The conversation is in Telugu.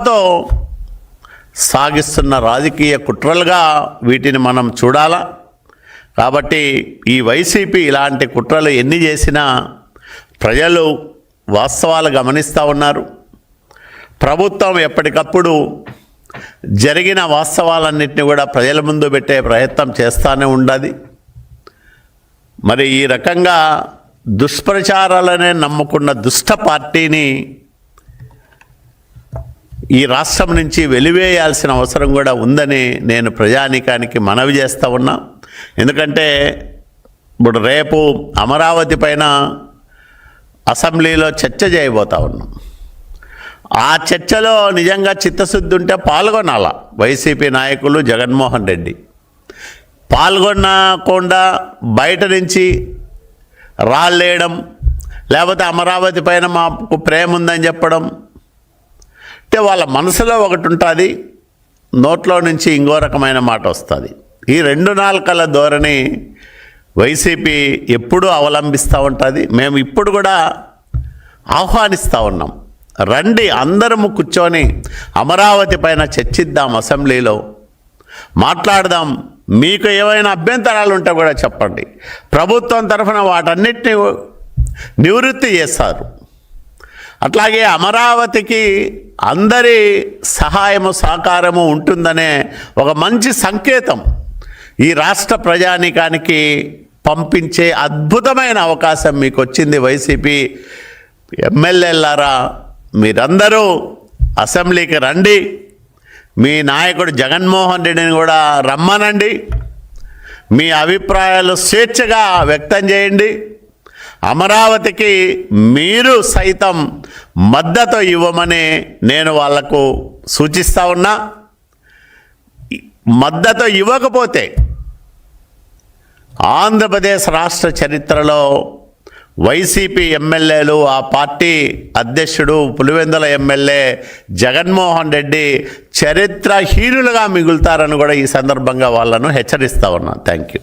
తో సాగిస్తున్న రాజకీయ కుట్రలుగా వీటిని మనం చూడాలా. కాబట్టి ఈ వైసీపీ ఇలాంటి కుట్రలు ఎన్ని చేసినా ప్రజలు వాస్తవాలు గమనిస్తూ ఉన్నారు. ప్రభుత్వం ఎప్పటికప్పుడు జరిగిన వాస్తవాలన్నింటినీ కూడా ప్రజల ముందు పెట్టే ప్రయత్నం చేస్తూనే ఉండాలి. మరి ఈ రకంగా దుష్ప్రచారాలనే నమ్ముకున్న దుష్ట పార్టీని ఈ రాష్ట్రం నుంచి వెలివేయాల్సిన అవసరం కూడా ఉందని నేను ప్రజానీకానికి మనవి చేస్తూ ఉన్నా. ఎందుకంటే ఇప్పుడు రేపు అమరావతి పైన అసెంబ్లీలో చర్చ చేయబోతా ఉన్నాం. ఆ చర్చలో నిజంగా చిత్తశుద్ధి ఉంటే పాల్గొనాల వైసీపీ నాయకులు, జగన్మోహన్ రెడ్డి. పాల్గొనకుండా బయట నుంచి రాళ్ళేయడం, లేకపోతే అమరావతి పైన మాకు ప్రేమ ఉందని చెప్పడం అంటే వాళ్ళ మనసులో ఒకటి ఉంటుంది, నోట్లో నుంచి ఇంకో రకమైన మాట వస్తుంది. ఈ రెండు నాలుకల ధోరణి వైసీపీ ఎప్పుడూ అవలంబిస్తూ ఉంటుంది. మేము ఇప్పుడు కూడా ఆహ్వానిస్తూ ఉన్నాం, రండి అందరము కూర్చొని అమరావతి పైన చర్చిద్దాం, అసెంబ్లీలో మాట్లాడదాం. మీకు ఏమైనా అభ్యంతరాలు ఉంటే కూడా చెప్పండి. ప్రభుత్వం తరఫున వాటన్నిటిని నివృత్తి చేస్తారు. అట్లాగే అమరావతికి అందరి సహాయము సహకారము ఉంటుందనే ఒక మంచి సంకేతం ఈ రాష్ట్ర ప్రజానీకానికి పంపించే అద్భుతమైన అవకాశం మీకు వచ్చింది. వైసీపీ ఎమ్మెల్యేలారా, మీరందరూ అసెంబ్లీకి రండి. మీ నాయకుడు జగన్మోహన్ రెడ్డిని కూడా రమ్మనండి. మీ అభిప్రాయాలు స్వేచ్ఛగా వ్యక్తం చేయండి. అమరావతికి మీరు సైతం మద్దతు ఇవ్వమని నేను వాళ్లకు సూచిస్తూ ఉన్నా. మద్దతు ఇవ్వకపోతే ఆంధ్రప్రదేశ్ రాష్ట్ర చరిత్రలో వైసీపీ ఎమ్మెల్యేలు, ఆ పార్టీ అధ్యక్షుడు పులివెందుల ఎమ్మెల్యే జగన్మోహన్ రెడ్డి చరిత్రహీనులుగా మిగులుతారని కూడా ఈ సందర్భంగా వాళ్ళను హెచ్చరిస్తూ ఉన్నాను. Thank you.